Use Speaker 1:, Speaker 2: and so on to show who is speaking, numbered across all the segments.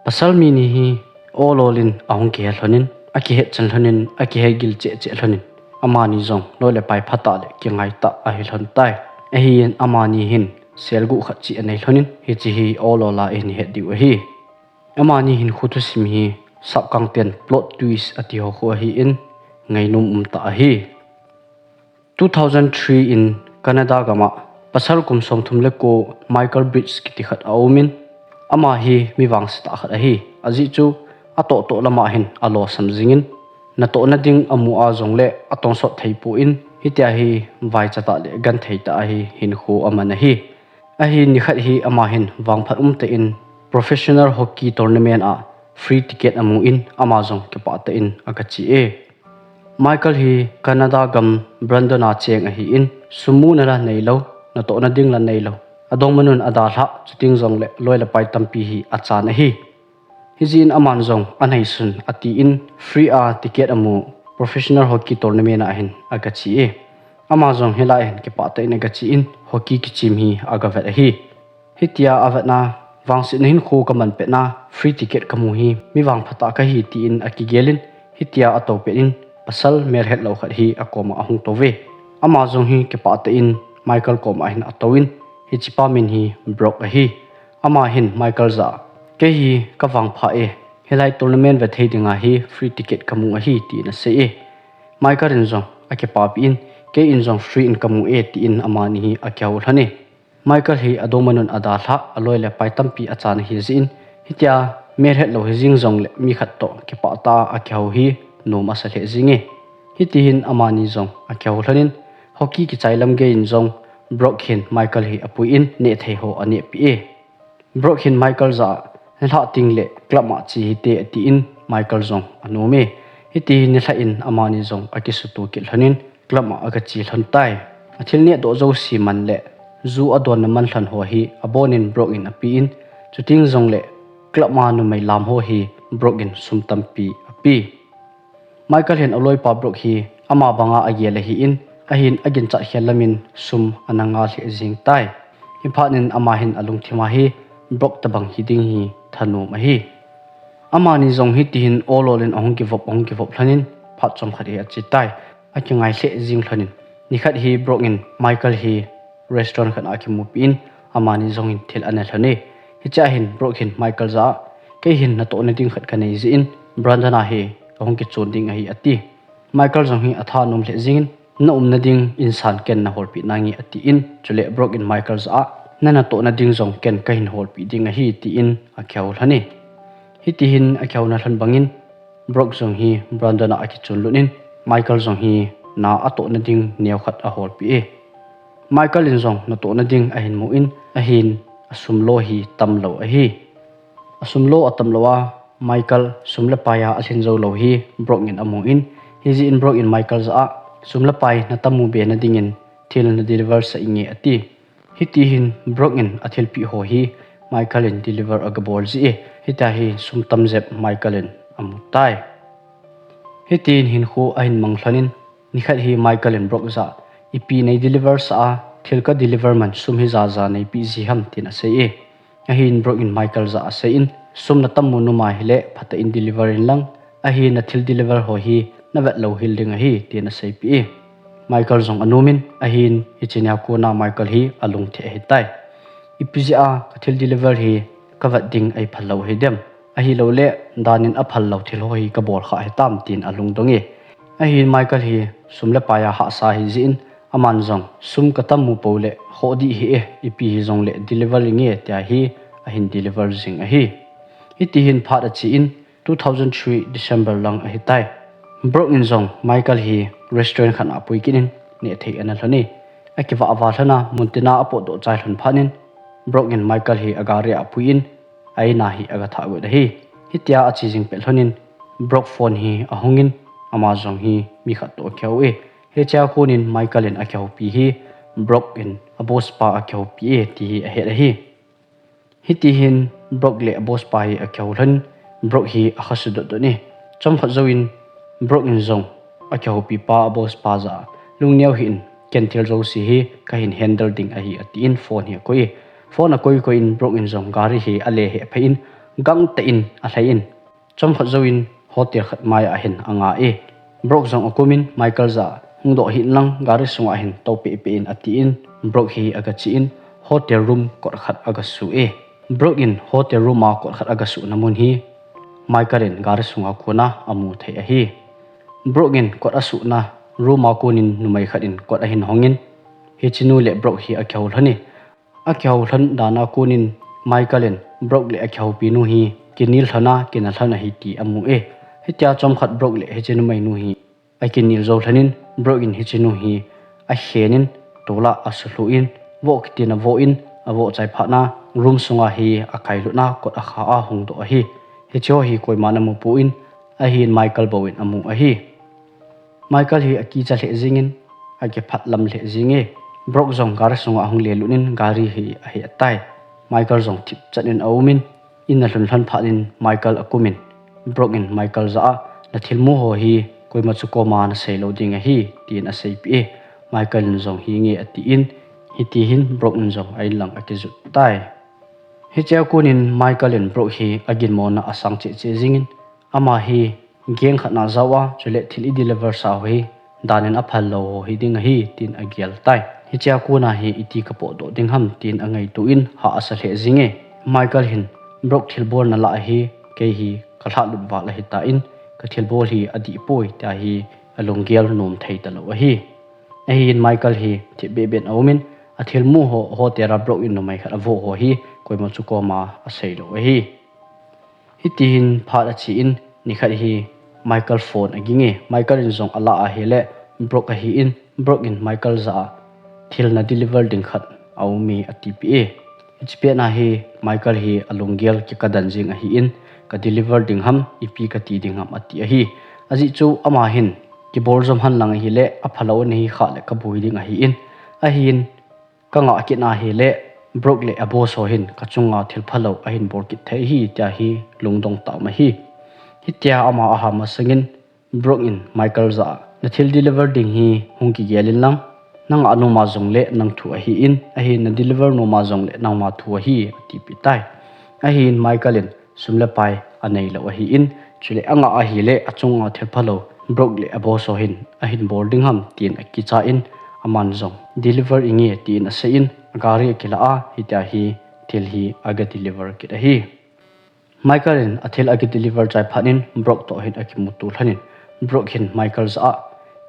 Speaker 1: pasal mi ni hi ololin ahong ke hlonin aki he chan hlonin aki he gil che hlonin amani zong lole pai phata le ki ngai ta a hi hlon tai a hi en amani hin selgu khat chi anei hlonin hi chi hi olola in he diu hi amani hin khutu sim hi sap kang ten plot twist ati ho kho hi in ngai num ta hi 2003 in Canada gama pasal kum som thum le ko Michael Bridges ki ti khat aumin ama hi mi wang sta khat a hi azi chu ato to lama hin alo samjingin na to na ding amu a zong le atong so theipu in hitia hi vai chata le gan theita hi hin khu amana hi a hi ni khat hi ama hin wang phat te in professional hockey tournament a free ticket amu in amazon ke pa te in akachi e Michael hi Canada gam Brandon a cheng a hi in sumu na la nei lo na to na ding la nei lo adong manun ada tha chuting zong le loila pai tampi hi acha na hi hizin aman zong anhai sun ati in free a ticket amu professional hockey tournament a hin agachi e amazon hela hen ke pa te in agachi in hockey ki chim hi agavet hi hitia avatna wangsin hin khu kaman pe na free ticket kamu hi mi wang phata ka hi ti in akigelin hitia ato pe in pasal mer het lo khat hi akoma ahung to ve amazon hi ke pa te in Michael koma hin atowin hi chipa min hi brok a hi ama hin Michael za ke hi ka wang pha e helai tournament ve thei dinga hi free ticket kamu a hi ti na se e Michael in zong ake pa pi in ke in zong free in kamu e ti in amani hi akyaw thani Michael hi adomanun ada tha aloi le pai tampi achan hi zin hitia mer het lo hi jing zong le mi khat to ke pa ta akyaw hi no ma sa le zinge hiti hin amani zong akyaw thanin hockey ki chailam ge in zong Brokhin Michael hi apui in ne thei ho ane pi e Brokhin Michael za hla ting le club ma chi te ti in Michael zong anome hiti ni thla in amani zong akisu tu ki thanin club ma aga chi thon tai athil ne do zo si man le zu adon na man thlan ho hi abonin Brokin api in chuting zong le club ma nu mai lam ho hi Brokin sum tampi api Michael hen aloi pa Brok hi ama banga agele hi in ahin agin cha helamin sum ananga le jing tai hiphanin ama hin alung thima hi Brok tabang hiding hi thanu ma hi ama ni zong hi tin ololin ahong ki vop thanin phat chom khari achi tai akingai le jing thanin ni khat hi Brokin Michael hi restaurant khan akimu pin ama ni zong in thil ana thani hi cha hin Brokin Michael za ke hin na to na ding khat kanei ji in Brandana hi ahong ki chonding hi ati Michael zong hi atha nom le jing na na ding insan ken na hol pi nangi ati in chule Brokin Michael za na to na ding zong ken ka hin hol pi ding hi ti in akyaw thani hi ti hin akyaw na than bangin Brok zong hi Brandana aki chonlunin Michael zong hi na ato na ding neu khat a hol pi e Michael in zong na to na ding ahin mu in ahin asumlo hi tamlo a hi asumlo atamlowa Michael sumla paya alhin zo lo hi Brokin amu in hi in Brokin Michael za sumla pai na tamu be na dingin thil na deliver sa inge ati hiti hin Brokin athil pi ho hi Michael in deliver agabol ji e hita hi sum tamjep Michael in amu tai hitin hin khu ahin mangthlanin nikhat hi Michael in Brok za ipi nei deliver sa thilka deliver man sum hi za nei pi ji ham tin ase e ahin Brokin Michael za ase in sum na tammu nu ma hile phata in deliver in lang ahin na thil deliver ho hi na vet lo hilding hi tin ase pi e Michael zong anumin ahin hichinya ko na Michael hi alung the hi tai ipja thil deliver hi kavat ding ai phalo hi dem ahi lo le danin a phal lo thil ho hi ka bol kha hi tam tin alung dongi ahin Michael hi sumle paya ha sa hi jin aman zong sum katam mu pole khodi hi e ipi hi zong le delivery nge tia hi ahin deliver jing a hi hiti hin phat a chi in 2003 December lang a hi tai Brokin zong Michael hi restaurant khan apui kinin ne thei ana thani akiwa awa thana muntina apo do chai thun phanin Brokin Michael hi agari apui in aina hi aga tha go hi hitia achi jing pel thonin Brok phone hi ahungin amazon hi mi khat to khyau e he cha konin Michael in akhyau pi hi Brokin abos pa akhyau pi e ti a he hi hiti hin Brok le abos pa hi akhyau than Brok hi akhasu do ni chom khat zoin Brokin zong akhyau pi pa abos pa za lungneu hin kenthil zo si hi ka hin handle ding a hi ati in phone hi koi phone a koi in Brokin zong gari hi ale he phein gang te in a hlei in chom khat zo in hotel khat mai a hin anga brok zong akumin Michael za hungdo hin lang gari sunga hin to pe pe in ati in brok hi aga chi in hotel room kot khat aga su brok in hotel room ma kot khat aga su namun hi Michael in gari sunga kuna amu thei a hi brok in kot asu na room ma kunin numai khat in kot a hin hongin hi chinu le brok hi a khaul hani a khaul han dana kunin Michael in brok le a khau pinu hi kinil thana kina thana hi ti amu hi tia chom khat brok le he chenu mai nu hi a kinil zo thanin brok in hi chenu hi a henin tola asulu in wo kitina wo in a wo chai phana room sunga hi a khailu na kot a kha a hung do hi he cho hi koi mana mu pu in a hin Michael bowin amu a hi Michael hi a ki cha le zingin a ke phat lam le zinge brok zong gar sunga hung le lunin gari hi a hi atai Michael zong tip chanin aumin in na hlun hlan phanin Michael akumin brok in Michael za na thilmu ho hi koi ma chu ko ma na sei lo ding a hi tin a sei pi Michael zong hi nge ati in hi ti hin brok in zong ai lang akizu tai hi cha kunin Michael in brok hi agin mo na asang che che zingin ama hi geng khana zawa chule thil i deliver sa hi danin a phal lo hi ding hi tin a gial tai hi cha kuna hi iti ka po do ding ham tin angai tu in ha asa le zinge Michael hin brok thilbol na la hi ke hi kalha lut wa la hi ta in ka thilbol hi adi poi ta hi alongial nom thei ta lo hi a hi in Michael hi thi be ben aumin a thilmu ho tera brok in no mai kha vo ho hi koi mo chu ko ma a sei lo hi hi tin pha a chi in ni khat hi Michael phone aginge Michael in zong ala a hele brok a hi in brok in Michael za thil na deliver ding khat au mi atipi hp na hi Michael hi alongial ki kadan jing a hi in ka deliver ding ham ipi ka ti ding ham ati a hi aji chu ama hin ki bor zom han lang hi le a phalo ni kha le ka bui ding a hi in a hin ka nga ki na hi le brok le abo so hin ka chunga thil phalo a hin bor ki thei hi ta hi lungdong ta ma hi hitia ama a ha ma sangin brok in Michael za na thil deliver ding hi hung ki gelin lang nang anu ma zong le nang thu a hi in a hi na deliver no ma zong le nang ma thu a hi ti pi tai a hi in Michael in sumle pai anei lo a hi in chule anga a hi le achunga thil phalo brok le abo so hin a hin boarding ham tin a ki cha in aman zong deliver inge tin a se in gari kila a hitia hi thil hi aga deliver ki a hi Michael in a thil aga deliver chai phanin brok to hin akimu tu thanin brok hin Michael za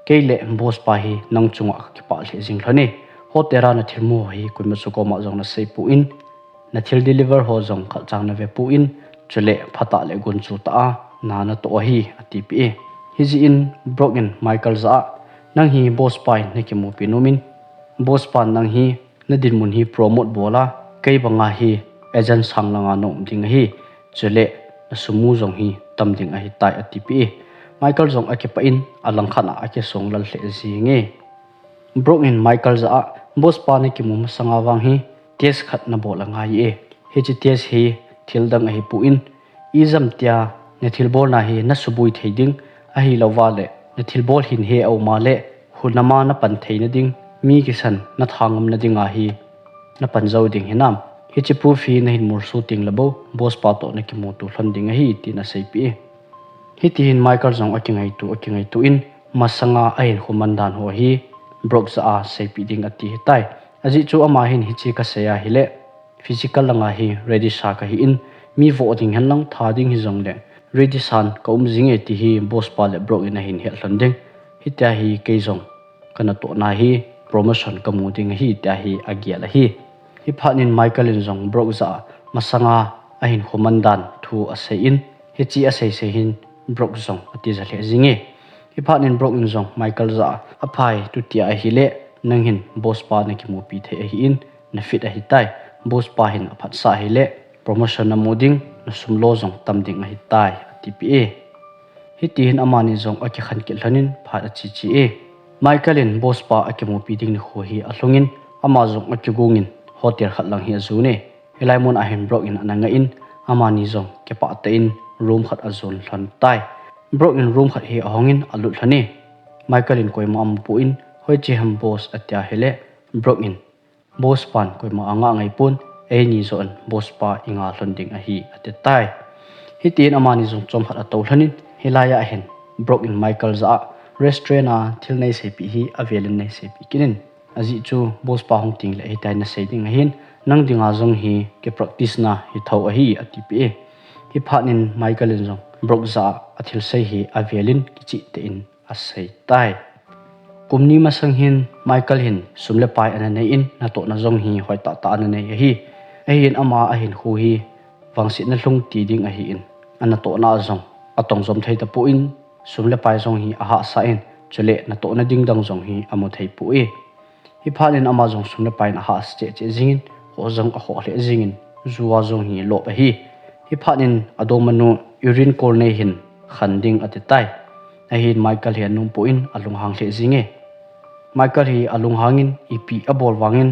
Speaker 1: keile boss pa hi nang chunga ki pa le jing thani ho tera na thilmu hi kun ma chu ko ma zong na sei pu in na thil deliver ho zong khal chang na ve pu in chule phata le gun chu ta na na to hi ati pi hi ji in brok in Michael za nang hi boss pa ne ki mu pi nomin boss pa nang hi na din mun hi promote bola kei banga hi agent sang langa nom ding hi chule na sumu zong hi tam ding a hi tai ati pi Michael zong ake pa in alang khana ake song lal hle zinge brok in Michael za boss pa ne ki mu sanga wang hi test khat na bol anga ye he chi test hi thil dang a hi pu in izam tia ne thil bol na hi na subui theiding a hi lawa le ne thil bol hin he au ma le hunama na pan theina ding mi ki san na thangam na dinga hi na pan zo ding hinam hi chi proof hi na hin mur shooting labo boss pa to ne ki mu tu hlan ding a hi tina sei pi hi tin Michael zong akingai tu in masanga ain humandan ho hi brok za a sei pi ding ati tai aji chu ama hin hi chi ka seya hi le physical langa hi ready sa ka hi in mi voting han lang tha ding hi zong le ready san ka zinge ti hi boss pa le brok in a hin hel hlan ding hi ta hi ke zong kana to na hi promotion ka mu ding hi ta hi agia la hi hi phanin Michael in zong brok za masanga ahin humandan thu ase in hi chi ase se hin brok zong ati za le zinge hi phanin brok in zong Michael za aphai tu tia a hi le nang hin boss pa na ki mu pi the a hi in na fit a hi tai boss pa hin aphat sa hi le promotion na moding na sumlo zong tam ding a hi tai ati pi hi ti hin amani zong aki khan ki hlanin phat a chi chi Michael in boss pa aki mu pi ding ni ho hi a hlungin ama zong aki gungin hotel khat lang hi azune helai mon a hin brok in ananga in amani zong ke pa te in room khat azon hlan tai brok in room khat hi ahongin alut hlani Michael in koima am pu in hoi chi ham boss atya hele brok in boss pan koima anga ngai pun ni zon bospa inga hlonding a hi ate tai hitin amani zong chom hat atol hanin hilaya hen brok in Michael za restaurant a thilnei sepi hi avelin nei sepi kinin azi chu bospa hong ting le hitai na seiding hin nang dinga zong hi ke practice na hi thau a hi atipi hi phanin Michael in zong brok za athil sei hi avelin kichi te in asei tai kumni masang hin Michael hin sumle pai ana nei in na to na zong hi hoi ta ta na nei hi hin ama a hin khu hi wangsit na hlung ti ding a hi in ana to na zong atong zom thei ta pu in sumle pai zong hi aha sa in chule na to na ding dang zong hi amo thei pu hi phanin ama zong sumle pai na ha che che jingin ho zong a ho le jingin zuwa zong hi lo pa hi phanin adomanu urine kor nei hin khanding ate tai a hin Michael hian num pu in alung hang le jinge Michael hi alung hangin ipi abol wangin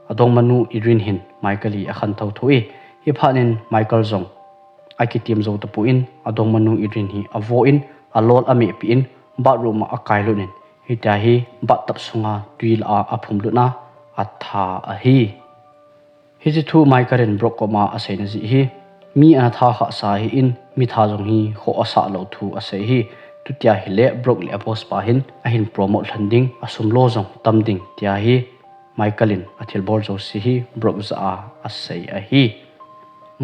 Speaker 1: adong manu irin hin Michael hi akhan thau thui hi phanin Michael zong aki team zo tapu in adong manu irin hi avo in alol ame pi in bathroom a kailunin hi ta hi bat tap sunga tuil a aphum luna atha a hi ji thu Michael in brok koma asaina ji hi mi ana tha kha sa hi in mi tha zong hi kho asa lo thu asai hi tutia hi le brok le apos pa hin a hin promote landing asum lo zong tamding tia hi Michaelin athil bor zo si hi brok za asai a hi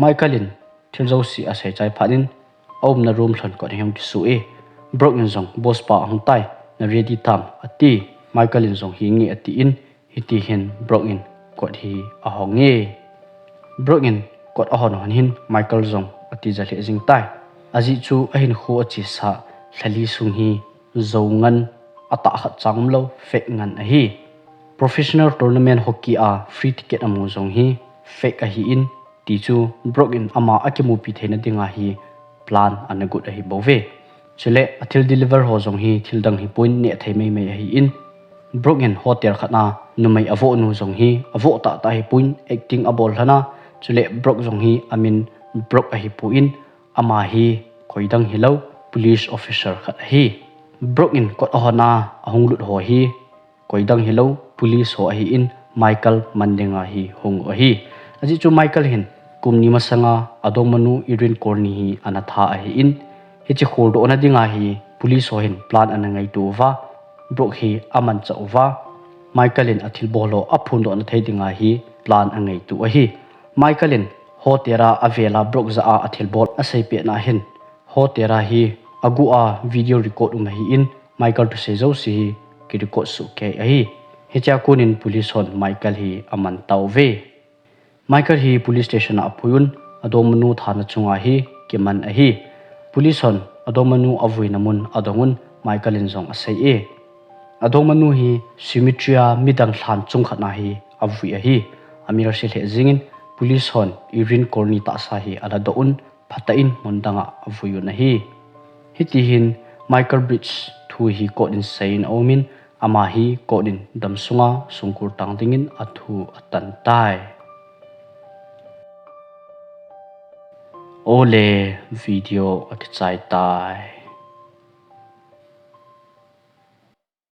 Speaker 1: Michaelin thil zo si asai chai phanin om na room thon ko hem ki su brok in zong boss pa hong tai na ready tam ati Michaelin zong hi ngi ati in hiti hin brok in ko hi a honge brok in ko a hon hin Michael zong ati za le jing tai aji chu a hin khu achi sa thali sung hi zongan ata khat changlo fake ngan a hi professional tournament hockey a free ticket amu zong hi fake a hi in ti chu brok in ama akimu pi theina dinga hi plan ana good a hi bove chule athil deliver ho zong hi thildang hi point ne thei mai mai a hi in brok in hotel khana numai avo nu zong hi avo ta ta hi point acting abol hana chule brok zong hi amin brok a hi pu in ama hi khoidang hi lo police officer khat hi brok in kot ahona ahung lut ho hi koidang hello police ho hi in Michael mandenga hi hung o hi aji chu Michael hin kumni masanga adomanu irin korni hi anatha a hi in hi chi khol do na dinga hi police ho hin plan anangai tu wa brok hi aman cha wa Michael in athil bolo aphun do na thei dinga hi plan angai tu a hi Michael in hotera avela brok za a athil bol asai pe na hin hotera hi agu a video record hi in Michael to say zo si ki record su ke a hi hecha kunin police hon Michael hi aman tau ve Michael hi police station a phuyun adomanu thana chunga hi keman a hi police hon adomanu avuina mun adongun Michael in zong asai adomanu hi symmetria midang thlan chung khana hi avui a hi amir se le jingin police hon irin korni ta sa hi ala doun phatain mondanga avuyun a hi hiti hin Michael Bridge thu hi ko in sein omin ama hi ko din damsunga sungkur tangdingin athu atantai ole video akchai tai